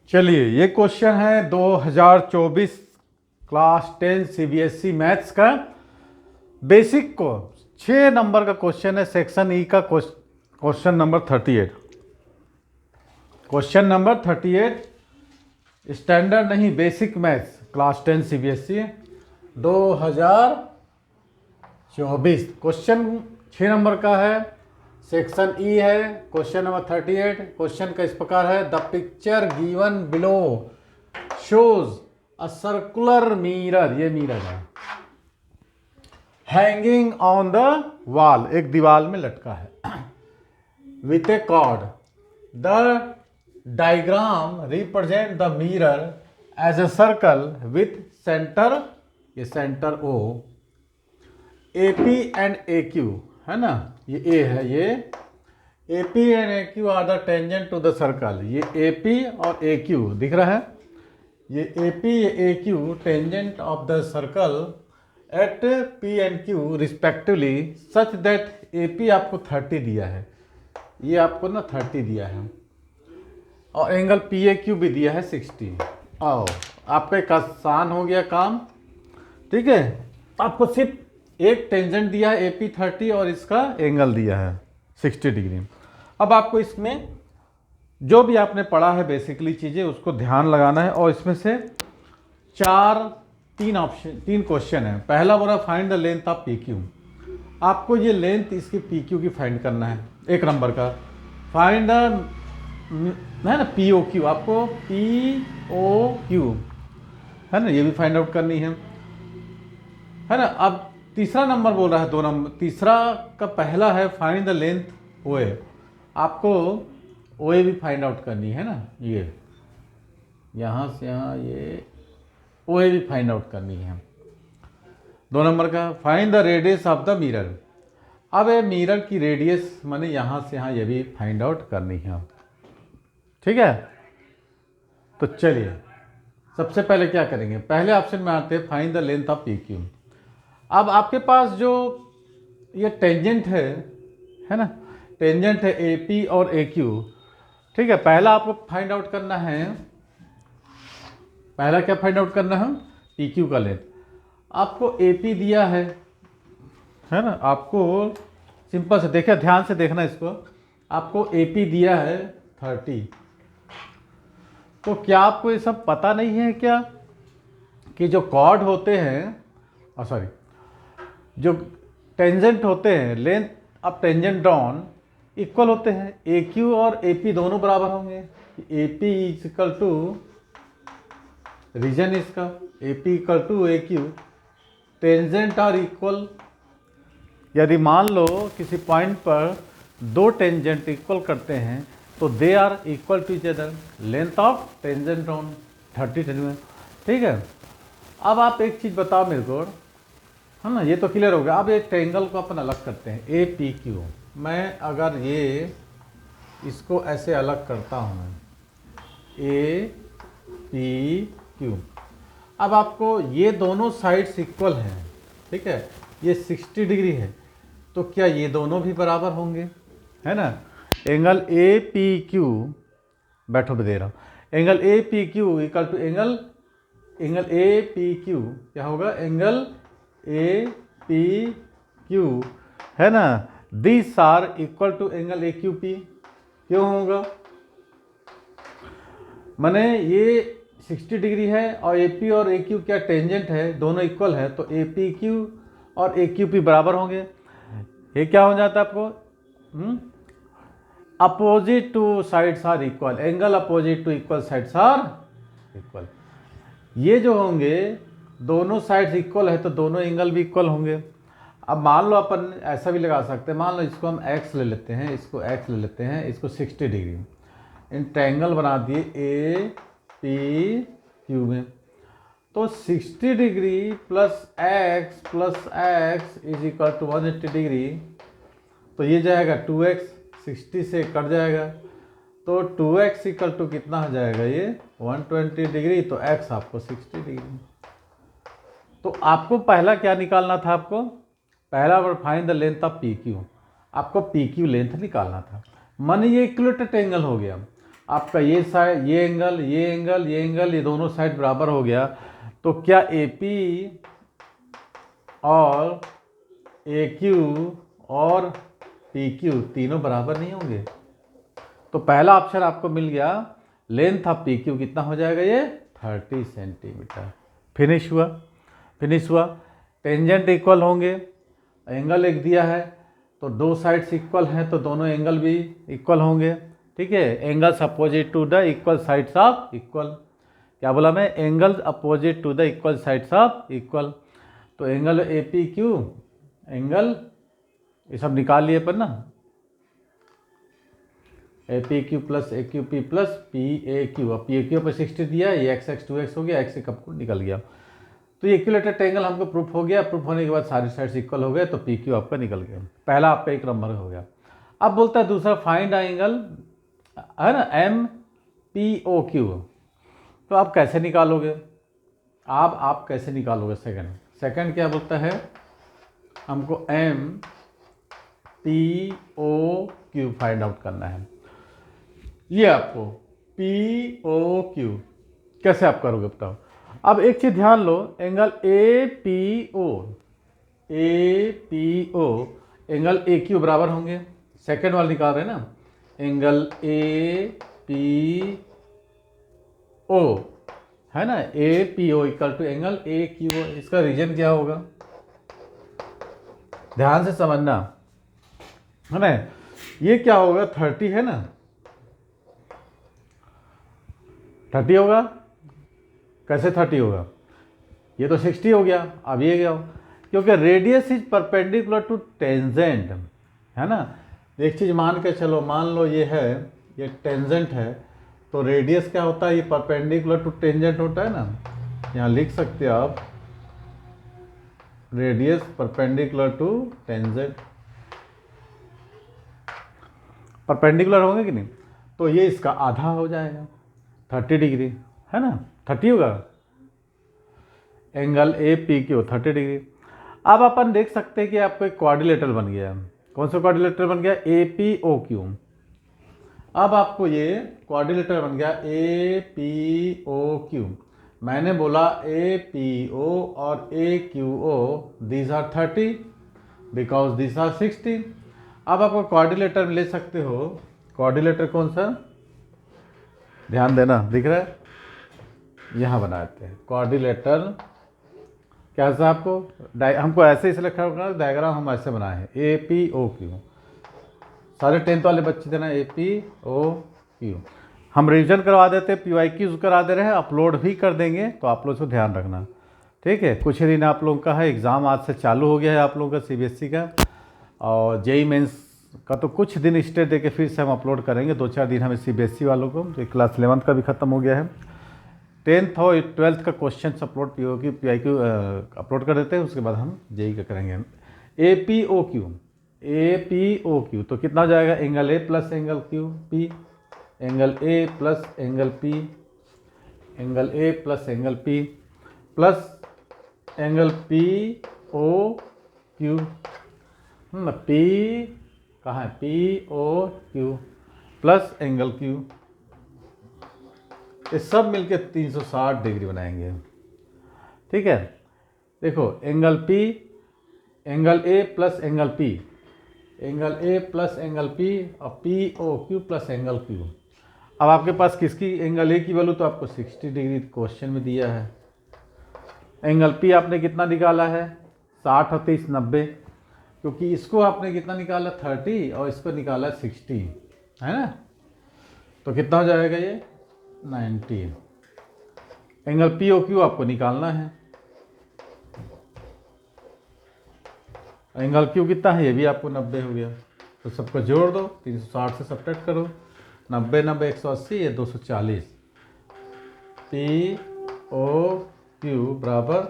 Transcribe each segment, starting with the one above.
चलिए, ये क्वेश्चन है 2024 क्लास 10 सीबीएसई मैथ्स का बेसिक को 6 नंबर का क्वेश्चन है। सेक्शन ई का question number 38। Question number 38 standard नहीं, basic maths class 10 CBSE 2024। Question 6 number का है, सेक्शन ई है। Question number 38। क्वेश्चन का इस प्रकार है, the picture given below shows a circular mirror, ये मिरर है, हैंगिंग ऑन द वॉल, एक दीवार में लटका है, with a cord. The diagram represent the mirror as a circle with centre, ये centre O, A P and A Q है ना, ये ए है, ये A P and A Q are the tangent to the circle. ये A P और ए Q दिख रहा है, ये A P A Q tangent of the circle eight P and Q respectively such that A P आपको 30 दिया है, ये आपको ना 30 दिया है, और एंगल पी ए क्यू भी दिया है 60। आओ, आपका एक आसान हो गया काम, ठीक है। आपको सिर्फ एक टेंजेंट दिया है ए पी 30 और इसका एंगल दिया है 60 डिग्री। अब आपको इसमें जो भी आपने पढ़ा है बेसिकली चीज़ें उसको ध्यान लगाना है, और इसमें से तीन क्वेश्चन है। पहला बोला find the length of P Q, आपको ये लेंथ इसकी पी क्यू की फाइंड करना है। एक नंबर का फाइंड द है ना पी ओ क्यू, आपको पी ओ क्यू है ना, ये भी फाइंड आउट करनी है ना। अब तीसरा नंबर बोल रहा है, 2 नंबर, तीसरा का पहला है फाइंड द लेंथ ओ ए, आपको ओ ए भी फाइंड आउट करनी है ना, ये यहाँ से यहाँ ये ओ ए भी फाइंड आउट करनी है। 2 नंबर का find the radius of the mirror, अब ये मिरर की रेडियस माने यहाँ से यहाँ ये भी फाइंड आउट करनी है, ठीक है। तो चलिए सबसे पहले क्या करेंगे, पहले ऑप्शन में आते हैं find the length of P Q. अब आपके पास जो ये टेंजेंट है ना, टेंजेंट है ए पी और ए क्यू, ठीक है। पहला आपको फाइंड आउट करना है, पहला क्या फाइंड आउट करना है, पी क्यू का लेंथ। आपको ए पी दिया है ना, आपको सिंपल से देखिए, ध्यान से देखना इसको, आपको ए पी दिया है 30। तो क्या आपको ये सब पता नहीं है क्या कि जो कॉर्ड होते हैं, सॉरी, जो टेंजेंट होते हैं, length of tangent drawn equal होते हैं, ए क्यू और ए पी दोनों बराबर होंगे। A P is equal to reason इसका, A P equal to A Q, tangent are equal. यदि मान लो किसी पॉइंट पर 2 टेंजेंट इक्वल करते हैं तो they are equal to each other, length of tangent drawn 30 centimetre, ठीक है। अब आप एक चीज़ बताओ मेरे को, है ना, ये तो क्लियर हो गया। अब एक ट्रायंगल को अपन अलग करते हैं, ए पी क्यू। मैं अगर ये इसको ऐसे अलग करता हूँ, ए पी क्यू, अब आपको ये दोनों साइड्स इक्वल हैं, ठीक है, ये 60 डिग्री है, तो क्या ये दोनों भी बराबर होंगे, है ना। एंगल ए पी क्यू, बैठो मैं दे रहा हूँ, angle A P Q equal to angle A P Q क्या होगा, एंगल ए पी क्यू, है ना, this are equal to angle A Q P. क्यों होगा, माने ये 60 डिग्री है और ए पी और ए क्यू क्या टेंजेंट है, दोनों इक्वल है, तो ए पी क्यू और ए क्यू पी बराबर होंगे। ये क्या हो जाता है आपको, opposite to sides are equal, angle opposite to equal sides are equal. ये जो होंगे दोनों साइड्स इक्वल है तो दोनों एंगल भी इक्वल होंगे। अब मान लो अपन ऐसा भी लगा सकते हैं, मान लो इसको हम x ले लेते हैं, इसको x ले लेते हैं, इसको 60 डिग्री, इन ट्रायंगल बना दिए ए पी क्यू में, तो 60 degree plus x is equal to 180 degree, तो ये जाएगा 2x, 60 से कट जाएगा, तो 2x इक्वल टू कितना हो जाएगा, ये 120 डिग्री, तो x आपको 60 डिग्री। तो आपको पहला क्या निकालना था, आपको पहला find the length of P Q, आपको पी क्यू लेंथ निकालना था, माने ये इक्विलेटरल एंगल हो गया। आपका ये साइड, ये एंगल, ये एंगल, ये एंगल, ये दोनों साइड बराबर हो गया, तो क्या AP और AQ और PQ तीनों बराबर नहीं होंगे? तो पहला ऑप्शन आपको मिल गया, लेंथ ऑफ PQ कितना हो जाएगा ये 30 सेंटीमीटर। फिनिश हुआ, फिनिश हुआ। टेंजेंट इक्वल होंगे, एंगल एक दिया है तो दो साइड्स इक्वल हैं तो दोनों एंगल भी इक्वल होंगे, ठीक है। Angles opposite to the equal sides of equal, क्या बोला मैं, angle opposite to the equal sides of equal. तो एंगल APQ, एंगल ये सब निकाल लिए पर ना, APQ plus AQP plus PAQ, अब PAQ पर 60 दिया है, ये x 2x हो गया, x से कब निकल गया, तो ये इक्विलेटरल एंगल हमको प्रूफ हो गया। प्रूफ होने के बाद सारी साइड्स इक्वल हो गए तो PQ आपका निकल गया, पहला आपका 1 नंबर हो गया। अब बोलता है दूसरा फाइंड एंगल, है ना, MPOQ, तो आप कैसे निकालोगे, आप कैसे निकालोगे? सेकंड क्या बोलता है, हमको MPOQ फाइंड आउट करना है। ये आपको POQ कैसे आप करोगे बताओ। अब एक चीज ध्यान लो, एंगल APO एंगल AQ बराबर होंगे, सेकंड वाला निकाल रहे हैं ना, एंगल APO है ना, APO equal to angle AQO, इसका रीजन क्या होगा, ध्यान से समझना, है ना। ये क्या होगा, 30 है ना, 30 होगा, कैसे 30 होगा, ये तो 60 हो गया। अब ये क्या हो, क्योंकि radius is perpendicular to tangent, है ना। एक चीज़ मान के चलो, मान लो ये है, ये टेंजेंट है, तो रेडियस क्या होता है, ये परपेंडिकुलर टू टेंजेंट होता है ना, यहाँ लिख सकते हो आप, radius perpendicular to tangent, perpendicular होंगे कि नहीं, तो ये इसका आधा हो जाएगा 30 डिग्री, है ना, 30 होगा, एंगल APQ 30 डिग्री। अब अपन देख सकते हैं कि आपको एक क्वाड्रिलेटरल बन गया, कौन सा क्वाड्रिलेटरल बन गया, APOQ। अब आपको ये क्वाड्रिलेटरल बन गया APOQ, मैंने बोला APO और AQO these are 30 because these are 60। अब आपको क्वाड्रिलेटर ले सकते हो, क्वाड्रिलेटर कौन सा, ध्यान देना, दिख रहा है, यहाँ बनाते हैं क्वाड्रिलेटर, कैसा आपको हमको ऐसे ही सिलेक्ट करना, डायग्राम हम ऐसे बनाए हैं APOQ, सारे 10th वाले बच्चे देना APOQ। हम रिवीजन करवा देते हैं, PYQ करा दे रहे हैं, अपलोड भी कर देंगे, तो आप लोग को ध्यान रखना, ठीक है। कुछ ही दिन आप लोगों का है, एग्ज़ाम आज से चालू हो गया है आप लोगों का CBSE का, और JEE मेंस का तो कुछ दिन स्टे दे के फिर से हम अपलोड करेंगे, 2-4 दिन हमें CBSE वालों को, जो क्लास 11th का भी ख़त्म हो गया है, 10th और 12th का क्वेश्चन अपलोड PYQ अपलोड कर देते हैं, उसके बाद हम JEE का करेंगे। APOQ तो कितना हो जाएगा, angle A plus angle QP, angle A plus angle P, angle A plus angle P plus angle POQ, P कहाँ है, POQ प्लस एंगल Q, ये सब मिलके 360 डिग्री बनाएंगे, ठीक है। देखो angle P, angle A plus angle P, angle A plus angle P और POQ प्लस एंगल Q। अब आपके पास किसकी एंगल A की वैल्यू, तो आपको 60 डिग्री क्वेश्चन में दिया है। एंगल P आपने कितना निकाला है, 60 और 30 90, क्योंकि इसको आपने कितना निकाला 30 और इसको निकाला 60, है ना, तो कितना हो जाएगा ये 90। एंगल POQ आपको निकालना है, एंगल Q कितना है, ये भी आपको 90 हो गया, तो सबको जोड़ दो, 360 से सब्ट्रैक्ट करो, 90 90 180, ये 240, POQ बराबर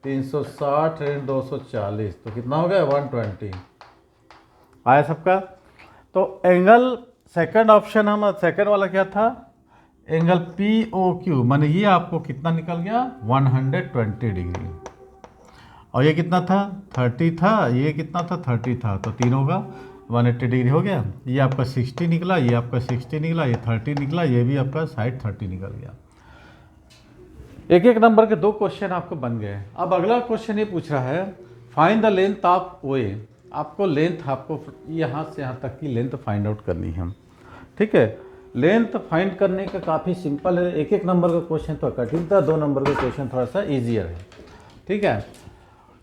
360 × 240, तो कितना हो गया 120 आया सबका। तो एंगल सेकंड ऑप्शन, हम सेकंड वाला क्या था, एंगल POQ, माने ये आपको कितना निकल गया 120 डिग्री, और ये कितना था 30 था, ये कितना था 30 था, तो तीनों का 180 डिग्री हो गया। ये आपका 60 निकला, ये आपका 60 निकला, ये 30 निकला, ये भी आपका साइड 30 निकल गया। एक एक नंबर के 2 क्वेश्चन आपको बन गए। अब अगला क्वेश्चन ये पूछ रहा है फाइंड द लेंथ ऑफ ओए। आपको लेंथ, आपको यहाँ से यहाँ तक की लेंथ फाइंड आउट करनी है। ठीक है, लेंथ फाइंड करने का काफ़ी सिंपल है। एक एक नंबर का क्वेश्चन थोड़ा कठिन था, 2 नंबर का क्वेश्चन थोड़ा सा ईजियर है। ठीक है,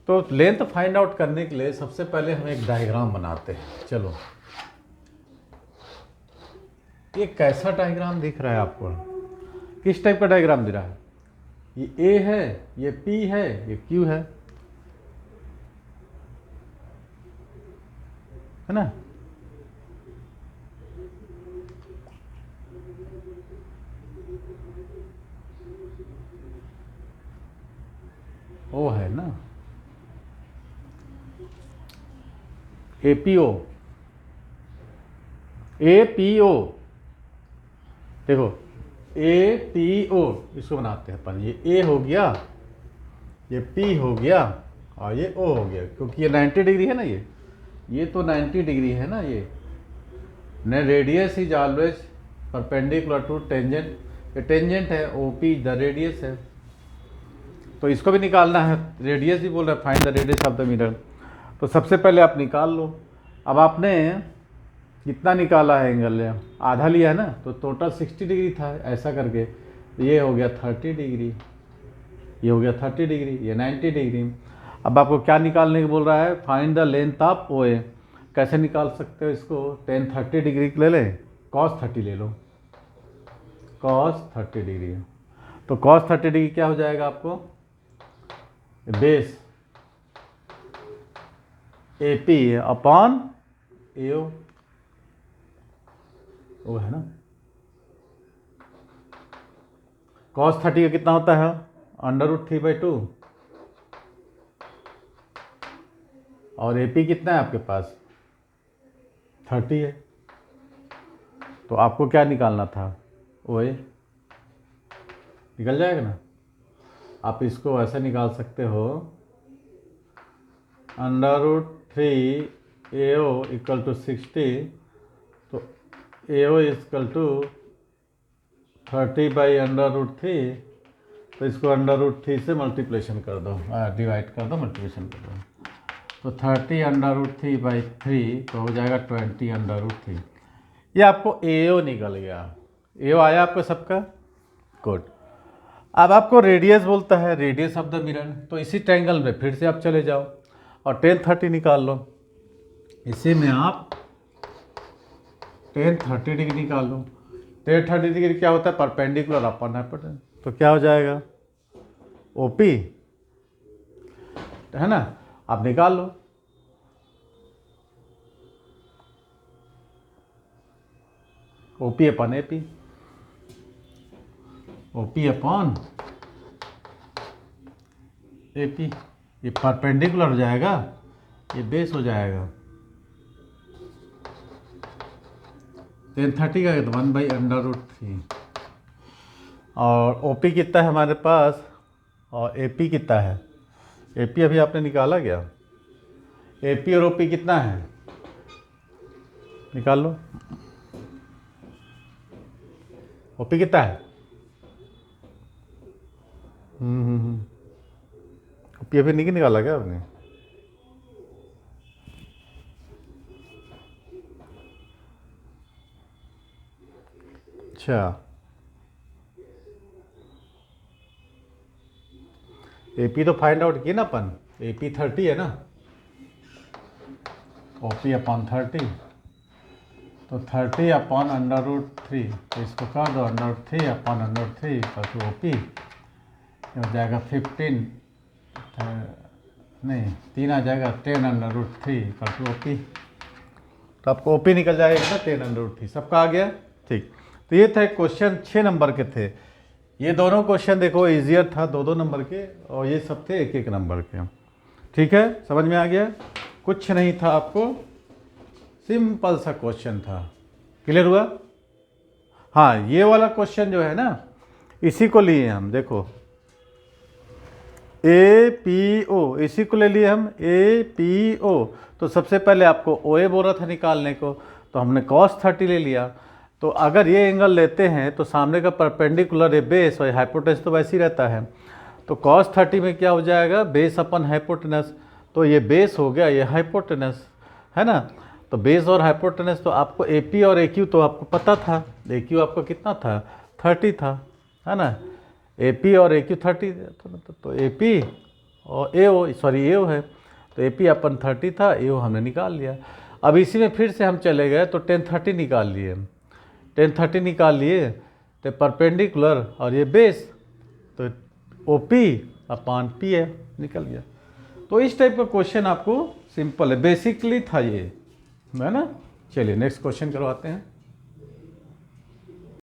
तो लेंथ फाइंड आउट करने के लिए सबसे पहले हम एक डायग्राम बनाते हैं। चलो, ये कैसा डायग्राम दिख रहा है आपको? किस टाइप का डायग्राम दिख रहा है? ये ए है, ये पी है, ये क्यू है ना? ओ है ना, एपीओ, एपीओ, देखो एपीओ इसको बनाते हैं अपन। ये ए हो गया, ये पी हो गया और ये ओ हो गया, क्योंकि ये 90 डिग्री है ना। ये तो 90 डिग्री है ना। ये न radius is always perpendicular to tangent, ये टेंजेंट है, ओ पी द रेडियस है, तो इसको भी निकालना है। रेडियस ही बोल रहा है, find the radius of the mirror. तो सबसे पहले आप निकाल लो। अब आपने कितना निकाला है एंगल, आधा लिया है ना, तो टोटल 60 डिग्री था। ऐसा करके ये हो गया 30 डिग्री, ये हो गया 30 डिग्री, ये 90 डिग्री। अब आपको क्या निकालने को बोल रहा है? फाइंड द लेंथ ऑफ ओए। कैसे निकाल सकते हो इसको? टेन 30 डिग्री ले लें, cos 30 ले लो, cos 30 डिग्री। तो cos 30 डिग्री क्या हो जाएगा आपको? बेस ए पी अपॉन ए ओ, वो है ना। cos 30 का कितना होता है? √3/2। और एपी कितना है आपके पास? 30 है। तो आपको क्या निकालना था? ओए निकल जाएगा ना। आप इसको ऐसे निकाल सकते हो, √3 AO इक्वल टू 60, तो AO इक्वल टू 30/√3, तो इसको √3 से मल्टीप्लेशन कर दो, डिवाइड कर दो, मल्टीप्लेशन कर दो, तो 30√3/3 तो हो जाएगा 20√3। ये आपको AO निकल गया। AO आया आपको सबका? गुड। अब आपको रेडियस बोलता है, रेडियस ऑफ द मिरर, तो इसी ट्रायंगल में फिर से आप चले जाओ और 1030 निकाल लो। इसी में आप 1030 डिग्री निकाल लो। 1030 डिग्री क्या होता है? परपेंडिकुलर अपॉन हाइपोटेन्यूज, तो क्या हो जाएगा? ओपी है ना। आप निकाल लो। OP upon AP, OP upon AP, ये परपेंडिकुलर हो जाएगा, ये बेस हो जाएगा। 1030 का तो 1/√3, और ओपी कितना है हमारे पास, और एपी कितना है? एपी अभी आपने निकाला क्या? एपी और ओपी कितना है? निकाल लो। ओपी कितना है? ओपी अभी नहीं निकाला क्या आपने? अच्छा, एपी तो फाइंड आउट किए ना अपन। एपी 30 है ना, ओपी अपॉन 30, तो 30 अपॉन √3, तो इसको कर दो, √3 अपॉन √3 तो ओपी हो जाएगा 15, नहीं 3 आ जाएगा, 10√3 तो ओपी, तो आपको ओपी निकल जाएगा ना 10√3। सबका आ गया? ठीक। तो ये था क्वेश्चन 6 नंबर के थे। ये दोनों क्वेश्चन देखो इजियर था, 2-2 नंबर के, और ये सब थे 1-1 नंबर के। ठीक है, समझ में आ गया? कुछ नहीं था, आपको सिंपल सा क्वेश्चन था। क्लियर हुआ? हाँ, ये वाला क्वेश्चन जो है ना, इसी को लिए हम। देखो ए पी ओ, इसी को ले लिए हम ए पी ओ। तो सबसे पहले आपको ओ ए बोला था निकालने को, तो हमने cos 30 ले लिया। तो अगर ये एंगल लेते हैं तो सामने का परपेंडिकुलर है बेस और हाइपोटेनस तो वैसे ही रहता है। तो cos 30 में क्या हो जाएगा, बेस अपन हाइपोटेनस। तो ये बेस हो गया, ये हाइपोटेनस है ना। तो बेस और हाइपोटेनस, तो आपको ए पी और ए क्यू तो आपको पता था। ए क्यू आपका कितना था, 30 था, है ना। ए पी और ए क्यू 30, तो ए पी और ए ओ, सॉरी ए ओ है, तो ए पी अपन 30 था, ए ओ हमने निकाल लिया। अब इसी में फिर से हम चले गए तो tan 30 निकाल लिए, tan 30 निकाल लिए, तो परपेंडिकुलर और ये बेस, तो ओ पी अपान पी है, निकल गया। तो इस टाइप का क्वेश्चन आपको सिंपल है, बेसिकली था ये, है ना। चलिए नेक्स्ट क्वेश्चन करवाते हैं।